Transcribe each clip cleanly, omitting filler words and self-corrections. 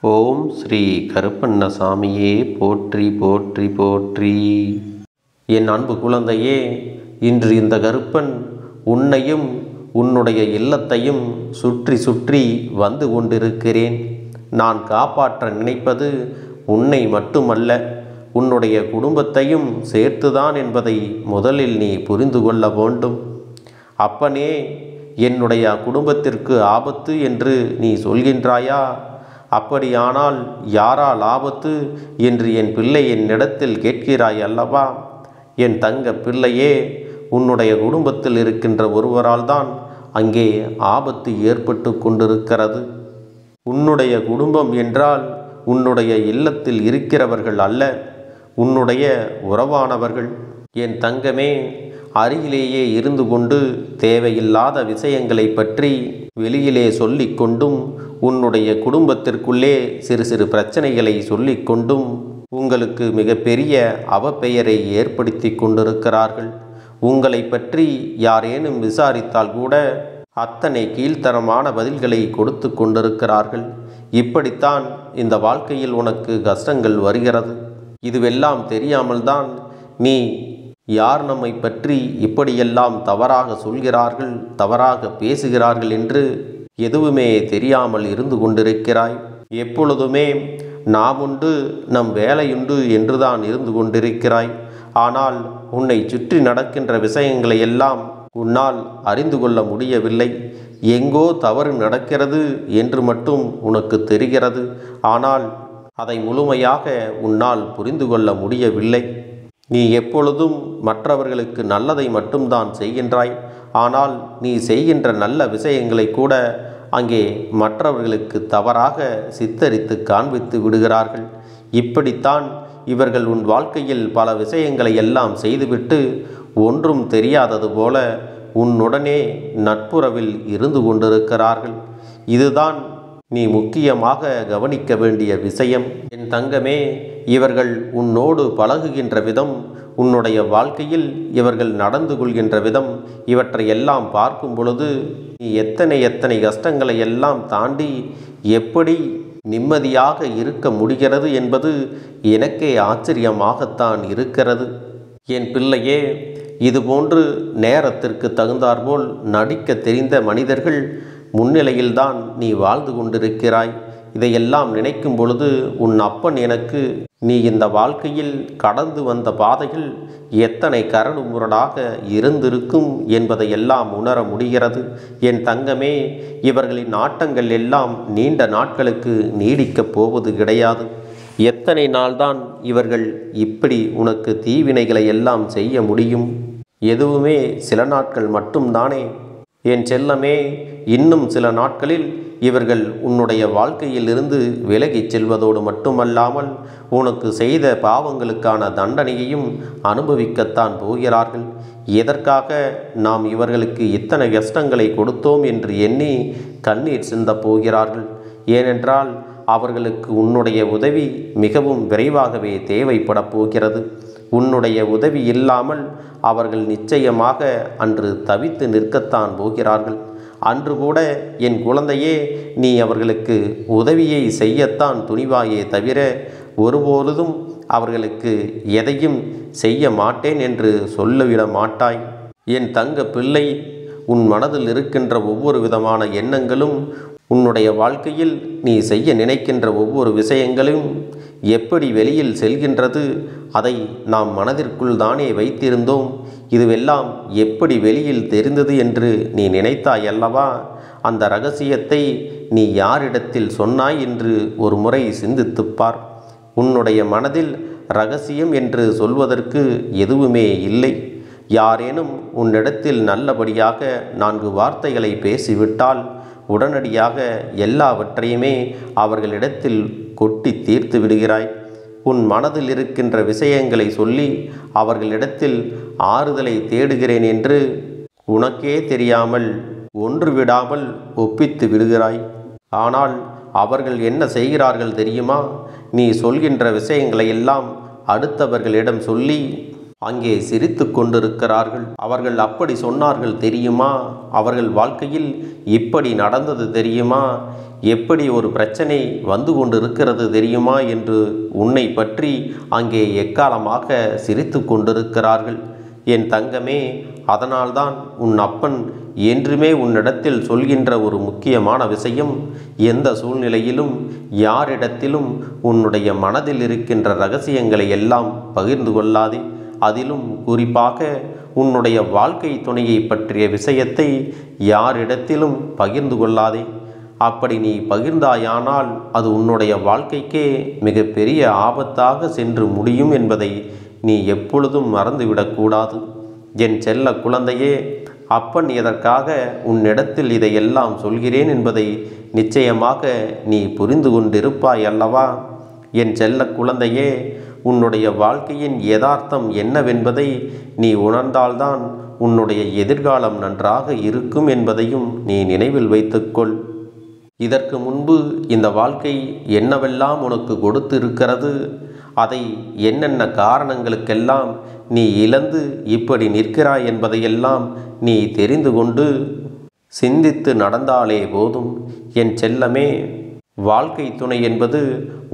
ஓம் ஸ்ரீ கருப்பண்ணசாமியே போற்றி போற்றி போற்றி. என் அன்பு குழந்தையே, இன்று இந்த கருப்பன் உன்னையும் உன்னுடைய இல்லத்தையும் சுற்றி சுற்றி வந்து கொண்டிருக்கிறேன். நான் காப்பாற்ற நினைப்பது உன்னை மட்டுமல்ல, உன்னுடைய குடும்பத்தையும் சேர்த்துதான் என்பதை முதலில் நீ புரிந்து கொள்ள வேண்டும். அப்பனே, என்னுடைய குடும்பத்திற்கு ஆபத்து என்று நீ சொல்கின்றாயா? அப்படியானால் யாரால் ஆபத்து என்று என் பிள்ளை என்னிடத்தில் கேட்கிறாய் அல்லவா? என் தங்க பிள்ளையே, உன்னுடைய குடும்பத்தில் இருக்கின்ற ஒருவரால் தான் அங்கே ஆபத்து ஏற்பட்டு கொண்டிருக்கிறது. உன்னுடைய குடும்பம் என்றால் உன்னுடைய இல்லத்தில் இருக்கிறவர்கள் அல்ல, உன்னுடைய உறவானவர்கள். என் தங்கமே, அருகிலேயே இருந்து கொண்டு தேவையில்லாத விஷயங்களை பற்றி வெளியிலே சொல்லிக்கொண்டும் உன்னுடைய குடும்பத்திற்குள்ளே சிறு சிறு பிரச்சனைகளை சொல்லிக்கொண்டும் உங்களுக்கு மிகப்பெரிய அவப்பெயரை ஏற்படுத்தி கொண்டிருக்கிறார்கள். உங்களை பற்றி யாரேனும் விசாரித்தால் கூட அத்தனை கீழ்த்தரமான பதில்களை கொடுத்து கொண்டிருக்கிறார்கள். இப்படித்தான் இந்த வாழ்க்கையில் உனக்கு கஷ்டங்கள் வருகிறது. இதுவெல்லாம் தெரியாமல் தான் நீ யார் நம்மை பற்றி இப்படியெல்லாம் தவறாக சொல்கிறார்கள், தவறாக பேசுகிறார்கள் என்று எதுவுமே தெரியாமல் இருந்து கொண்டிருக்கிறாய். எப்பொழுதுமே நாம் உண்டு, நம் வேலையுண்டு என்றுதான் இருந்து கொண்டிருக்கிறாய். ஆனால் உன்னை சுற்றி நடக்கின்ற விஷயங்களை எல்லாம் உன்னால் அறிந்து கொள்ள முடியவில்லை. எங்கோ தவறு நடக்கிறது என்று மட்டும் உனக்கு தெரிகிறது. ஆனால் அதை முழுமையாக உன்னால் புரிந்து கொள்ள முடியவில்லை. நீ எப்பொழுதும் மற்றவர்களுக்கு நல்லதை மட்டும்தான் செய்கின்றாய். ஆனால் நீ செய்கின்ற நல்ல விஷயங்களை கூட அங்கே மற்றவர்களுக்கு தவறாக சித்தரித்து காண்பித்து விடுகிறார்கள். இப்படித்தான் இவர்கள் உன் வாழ்க்கையில் பல விஷயங்களை எல்லாம் செய்துவிட்டு ஒன்றும் தெரியாதது போல உன்னுடனே நட்புறவில் இருந்து கொண்டிருக்கிறார்கள். இதுதான் நீ முக்கியமாக கவனிக்க வேண்டிய விஷயம். என் தங்கமே, இவர்கள் உன்னோடு பழகுகின்ற விதம், உன்னுடைய வாழ்க்கையில் இவர்கள் நடந்து கொள்கின்ற விதம், இவற்றை எல்லாம் பார்க்கும் பொழுது நீ எத்தனை கஷ்டங்களை எல்லாம் தாண்டி எப்படி நிம்மதியாக இருக்க முடிகிறது என்பது எனக்கே ஆச்சரியமாகத்தான் இருக்கிறது. என் பிள்ளையே, இதுபோன்று நேரத்திற்கு தகுந்தாற்போல் நடிக்க தெரிந்த மனிதர்கள் முன்னிலையில்தான் நீ வாழ்ந்து கொண்டிருக்கிறாய். இதையெல்லாம் நினைக்கும் பொழுது உன் அப்பன் எனக்கு நீ இந்த வாழ்க்கையில் கடந்து வந்த பாதைகள் எத்தனை கரடு முரடாக இருந்திருக்கும் என்பதையெல்லாம் உணர முடிகிறது. என் தங்கமே, இவர்களின் ஆட்டங்கள் எல்லாம் நீண்ட நாட்களுக்கு நீடிக்கப் போவது கிடையாது. எத்தனை நாள்தான் இவர்கள் இப்படி உனக்கு தீவினைகளை எல்லாம் செய்ய முடியும்? எதுவுமே சில நாட்கள் மட்டும்தானே. என் செல்லமே, இன்னும் சில நாட்களில் இவர்கள் உன்னுடைய வாழ்க்கையில் இருந்து விலகிச் செல்வதோடு மட்டுமல்லாமல் உனக்கு செய்த பாவங்களுக்கான தண்டனையையும் அனுபவிக்கத்தான் போகிறார்கள். எதற்காக நாம் இவர்களுக்கு இத்தனை கஷ்டங்களை கொடுத்தோம் என்று எண்ணி கண்ணீர் சிந்தப் போகிறார்கள். ஏனென்றால் அவர்களுக்கு உன்னுடைய உதவி மிகவும் விரைவாகவே தேவைப்பட போகிறது. உன்னுடைய உதவி இல்லாமல் அவர்கள் நிச்சயமாக அன்று தவித்து நிற்கத்தான் போகிறார்கள். அன்று கூட என் குழந்தையே, நீ அவர்களுக்கு உதவியை செய்யத்தான் துணிவாயே தவிர ஒருபொழுதும் அவர்களுக்கு எதையும் செய்ய மாட்டேன் என்று சொல்லிவிட மாட்டாய். என் தங்க பிள்ளை, உன் மனதில் இருக்கின்ற ஒவ்வொரு விதமான எண்ணங்களும், உன்னுடைய வாழ்க்கையில் நீ செய்ய நினைக்கின்ற ஒவ்வொரு விஷயங்களும் எப்படி வெளியில் செல்கின்றது, அதை நாம் மனதிற்குள் தானே வைத்திருந்தோம். இதுவெல்லாம் எப்படி வெளியில் தெரிந்தது என்று நீ நினைத்தாய் அல்லவா? அந்த இரகசியத்தை நீ யாரிடத்தில் சொன்னாய் என்று ஒரு முறை சிந்தித்துப்பார். உன்னுடைய மனதில் இரகசியம் என்று சொல்வதற்கு எதுவுமே இல்லை. யாரேனும் உன்னிடத்தில் நல்லபடியாக 4 வார்த்தைகளை பேசிவிட்டால் உடனடியாக எல்லாவற்றையுமே அவர்களிடத்தில் கொட்டி தீர்த்து விடுகிறாய். உன் மனதில் இருக்கின்ற விஷயங்களை சொல்லி அவர்களிடத்தில் ஆறுதலை தேடுகிறேன் என்று உனக்கே தெரியாமல் ஒன்று விடாமல் ஒப்பித்து விடுகிறாய். ஆனால் அவர்கள் என்ன செய்கிறார்கள் தெரியுமா? நீ சொல்கின்ற விஷயங்களை எல்லாம் அடுத்தவர்களிடம் சொல்லி அங்கே சிரித்து கொண்டிருக்கிறார்கள். அவர்கள் அப்படி சொன்னார்கள் தெரியுமா? அவர்கள் வாழ்க்கையில் இப்படி நடந்தது தெரியுமா? எப்படி ஒரு பிரச்சனை வந்து கொண்டிருக்கிறது தெரியுமா என்று உன்னை பற்றி அங்கே எக்காலமாக சிரித்து கொண்டிருக்கிறார்கள். என் தங்கமே, அதனால்தான் உன் அப்பன் என்றுமே உன்னிடத்தில் சொல்கின்ற ஒரு முக்கியமான விஷயம், எந்த சூழ்நிலையிலும் யாரிடத்திலும் உன்னுடைய மனதில் இருக்கின்ற ரகசியங்களை எல்லாம் பகிர்ந்து கொள்ளாதே. அதிலும் குறிப்பாக உன்னுடைய வாழ்க்கை துணையை பற்றிய விஷயத்தை யாரிடத்திலும் பகிர்ந்து கொள்ளாதே. அப்படி நீ பகிர்ந்தாயானால் அது உன்னுடைய வாழ்க்கைக்கே மிகப்பெரிய ஆபத்தாக சென்று முடியும் என்பதை நீ எப்பொழுதும் மறந்துவிடக்கூடாது. என் செல்ல குழந்தையே, அப்பன் எதற்காக உன்னிடத்தில் இதையெல்லாம் சொல்கிறேன் என்பதை நிச்சயமாக நீ புரிந்து கொண்டிருப்பாய் அல்லவா? என் செல்ல குழந்தையே, உன்னுடைய வாழ்க்கையின் யதார்த்தம் என்னவென்பதை நீ உணர்ந்தால்தான் உன்னுடைய எதிர்காலம் நன்றாக இருக்கும் என்பதையும் நீ நினைவில் வைத்துக்கொள். இதற்கு முன்பு இந்த வாழ்க்கை என்னவெல்லாம் உனக்கு கொடுத்திருக்கிறது, அதை என்னென்ன காரணங்களுக்கெல்லாம் நீ இழந்து இப்படி நிற்கிறாய் என்பதையெல்லாம் நீ தெரிந்து கொண்டு சிந்தித்து நடந்தாலே போதும். என் செல்லமே, வாழ்க்கை துணை என்பது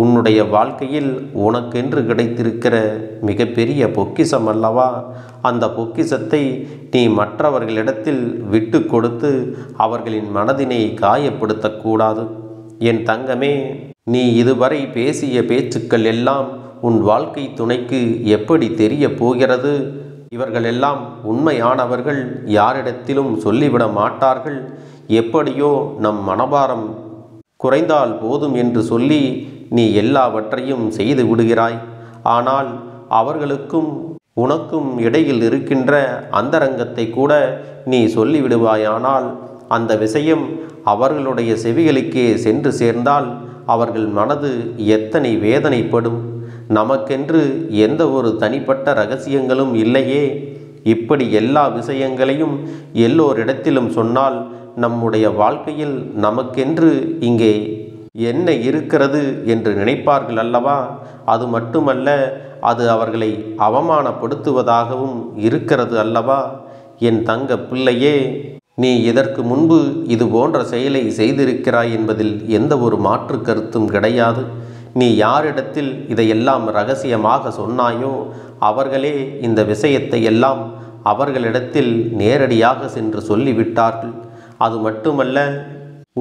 உன்னுடைய வாழ்க்கையில் உனக்கென்று கிடைத்திருக்கிற மிகப்பெரிய பொக்கிஷம் அல்லவா? அந்த பொக்கிஷத்தை நீ மற்றவர்களிடத்தில் விட்டு கொடுத்து அவர்களின் மனதினை காயப்படுத்தக்கூடாது. என் தங்கமே, நீ இதுவரை பேசிய பேச்சுக்கள் எல்லாம் உன் வாழ்க்கை துணைக்கு எப்படி தெரிய போகிறது? இவர்களெல்லாம் உண்மையானவர்கள், யாரிடத்திலும் சொல்லிவிட மாட்டார்கள். எப்படியோ நம் மனபாரம் குறைந்தால் போதும் என்று சொல்லி நீ எல்லாவற்றையும் செய்து விடுகிறாய். ஆனால் அவர்களுக்கும் உனக்கும் இடையில் இருக்கின்ற அந்தரங்கத்தை கூட நீ சொல்லிவிடுவாயானால் அந்த விஷயம் அவர்களுடைய செவிகளுக்கே சென்று சேர்ந்தால் அவர்கள் மனது எத்தனை வேதனைப்படும். நமக்கென்று எந்த ஒரு தனிப்பட்ட இரகசியங்களும் இல்லையே. இப்படி எல்லா விஷயங்களையும் எல்லோரிடத்திலும் சொன்னால் நம்முடைய வாழ்க்கையில் நமக்கென்று இங்கே என்ன இருக்கிறது என்று நினைப்பார்கள் அல்லவா? அது மட்டுமல்ல, அது அவர்களை அவமானப்படுத்துவதாகவும் இருக்கிறது அல்லவா? என் தங்க பிள்ளையே, நீ இதற்கு முன்பு இது போன்ற செயலை செய்திருக்கிறாய் என்பதில் எந்த ஒரு மாற்று கருத்தும் கிடையாது. நீ யாரிடத்தில் இதையெல்லாம் இரகசியமாக சொன்னாயோ அவர்களே இந்த விஷயத்தை எல்லாம் அவர்களிடத்தில் நேரடியாக சென்று சொல்லிவிட்டார்கள். அது மட்டுமல்ல,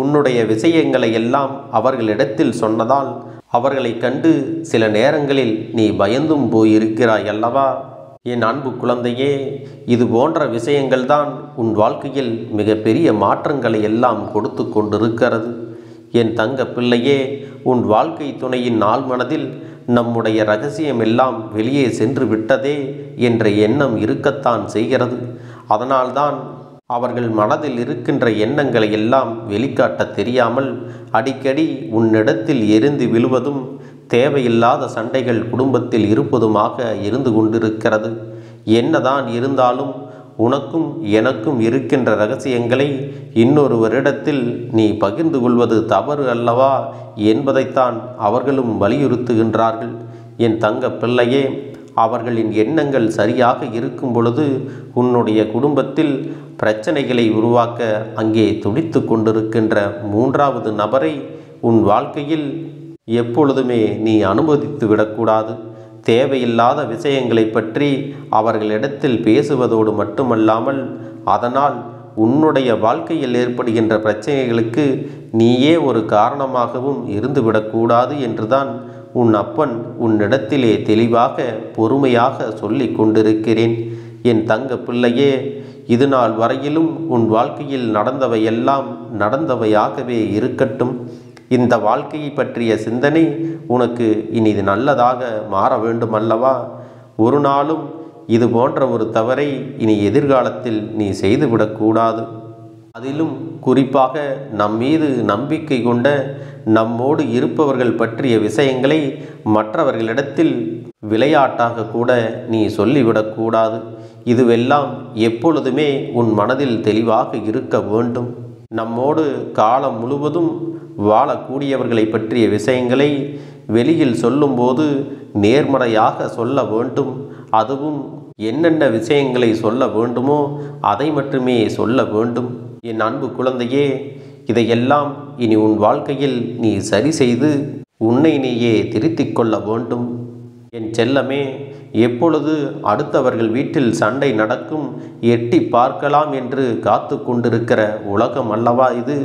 உன்னுடைய விஷயங்களை எல்லாம் அவர்களிடத்தில் சொன்னதால் அவர்களை கண்டு சில நேரங்களில் நீ பயந்தும் போயிருக்கிறாய் அல்லவா? என் அன்பு குழந்தையே, இது போன்ற விஷயங்கள்தான் உன் வாழ்க்கையில் மிகப்பெரிய மாற்றங்களை எல்லாம் கொடுத்து கொண்டிருக்கிறது. என் தங்க பிள்ளையே, உன் வாழ்க்கை துணையின் ஆழ்மனதில் நம்முடைய இரகசியம் எல்லாம் வெளியே சென்று விட்டதே என்ற எண்ணம் இருக்கத்தான் செய்கிறது. அதனால்தான் அவர்கள் மனதில் இருக்கின்ற எண்ணங்களை எல்லாம் வெளிக்காட்ட தெரியாமல் அடிக்கடி உன்னிடத்தில் எரிந்து விழுவதும் தேவையில்லாத சண்டைகள் குடும்பத்தில் இருப்பதுமாக இருந்து கொண்டிருக்கிறது. என்னதான் இருந்தாலும் உனக்கும் எனக்கும் இருக்கின்ற இரகசியங்களை இன்னொருவரிடத்தில் நீ பகிர்ந்து கொள்வது தவறு அல்லவா என்பதைத்தான் அவர்களும் வலியுறுத்துகின்றார்கள். என் தங்க பிள்ளையே, அவர்களின் எண்ணங்கள் சரியாக இருக்கும் பொழுது உன்னுடைய குடும்பத்தில் பிரச்சனைகளை உருவாக்க அங்கே துடித்து கொண்டிருக்கின்ற மூன்றாவது நபரை உன் வாழ்க்கையில் எப்பொழுதுமே நீ அனுமதித்து விடக்கூடாது. தேவையில்லாத விஷயங்களை பற்றி அவர்களிடத்தில் பேசுவதோடு மட்டுமல்லாமல் அதனால் உன்னுடைய வாழ்க்கையில் ஏற்படுகின்ற பிரச்சனைகளுக்கு நீயே ஒரு காரணமாகவும் இருந்துவிடக்கூடாது என்றுதான் உன் அப்பன் உன்னிடத்திலே தெளிவாக பொறுமையாக சொல்லி கொண்டிருக்கிறேன். என் தங்க பிள்ளையே, இது நாள் வரையிலும் உன் வாழ்க்கையில் நடந்தவையெல்லாம் நடந்தவையாகவே இருக்கட்டும். இந்த வாழ்க்கையை பற்றிய சிந்தனை உனக்கு இனி இது நல்லதாக மாற வேண்டும் அல்லவா? ஒரு நாளும் இது போன்ற ஒரு தவறை இனி எதிர்காலத்தில் நீ செய்துவிடக்கூடாது. அதிலும் குறிப்பாக நம்மீது நம்பிக்கை கொண்ட நம்மோடு இருப்பவர்கள் பற்றிய விஷயங்களை மற்றவர்களிடத்தில் விளையாட்டாக கூட நீ சொல்லிவிடக்கூடாது. இதுவெல்லாம் எப்பொழுதுமே உன் மனதில் தெளிவாக இருக்க வேண்டும். நம்மோடு காலம் முழுவதும் வாழக்கூடியவர்களை பற்றிய விஷயங்களை வெளியில் சொல்லும்போது நேர்மறையாக சொல்ல வேண்டும். அதுவும் என்னென்ன விஷயங்களை சொல்ல வேண்டுமோ அதை மட்டுமே சொல்ல வேண்டும். என் அன்பு குழந்தையே, இதையெல்லாம் இனி உன் வாழ்க்கையில் நீ சரி செய்து உன்னை நீயே திருத்திக் கொள்ள வேண்டும். என் செல்லமே, எப்பொழுது அடுத்தவர்கள் வீட்டில் சண்டை நடக்கும் எட்டி பார்க்கலாம் என்று காத்து கொண்டிருக்கிற உலகம் அல்லவா இது?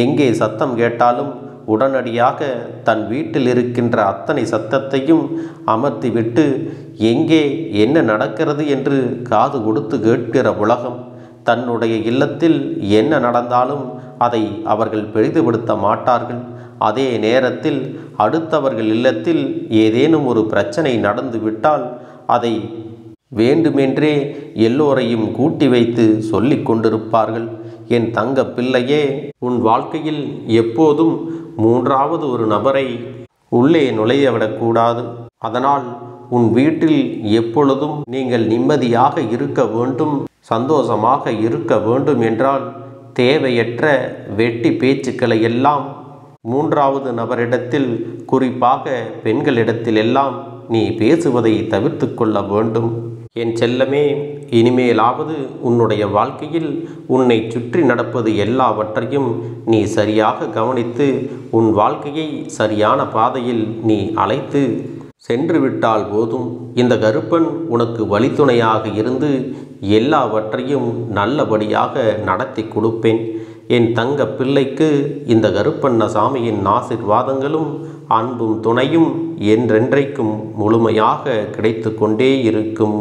எங்கே சத்தம் கேட்டாலும் உடனடியாக தன் வீட்டில் இருக்கின்ற அத்தனை சத்தத்தையும் அமர்த்திவிட்டு எங்கே என்ன நடக்கிறது என்று காது கொடுத்து கேட்கிற உலகம். தன்னுடைய இல்லத்தில் என்ன நடந்தாலும் அதை அவர்கள் பெரிதுபடுத்த மாட்டார்கள். அதே நேரத்தில் அடுத்தவர்கள் இல்லத்தில் ஏதேனும் ஒரு பிரச்சனை நடந்துவிட்டால் அதை வேண்டுமென்றே எல்லோரையும் கூட்டி வைத்து சொல்லி கொண்டிருப்பார்கள். என் தங்க பிள்ளையே, உன் வாழ்க்கையில் எப்போதும் மூன்றாவது ஒரு நபரை உள்ளே நுழையவிடக்கூடாது. அதனால் உன் வீட்டில் எப்பொழுதும் நீங்கள் நிம்மதியாக இருக்க வேண்டும், சந்தோஷமாக இருக்க வேண்டும் என்றால் தேவையற்ற வெட்டி பேச்சுக்களை எல்லாம் மூன்றாவது நபரிடத்தில், குறிப்பாக பெண்களிடத்தில் எல்லாம் நீ பேசுவதை தவிர்த்து கொள்ள வேண்டும். என் செல்லமே, இனிமேலாவது உன்னுடைய வாழ்க்கையில் உன்னை சுற்றி நடப்பது எல்லாவற்றையும் நீ சரியாக கவனித்து உன் வாழ்க்கையை சரியான பாதையில் நீ அழைத்து சென்று விட்டால் போதும். இந்த கருப்பன் உனக்கு வழித்துணையாக இருந்து எல்லாவற்றையும் நல்லபடியாக நடத்தி கொடுப்பேன். என் தங்க பிள்ளைக்கு இந்த கருப்பண்ணசாமியின் ஆசீர்வாதங்களும் அன்பும் துணையும் என்றென்றைக்கும் முழுமையாக கிடைத்து கொண்டே இருக்கும்.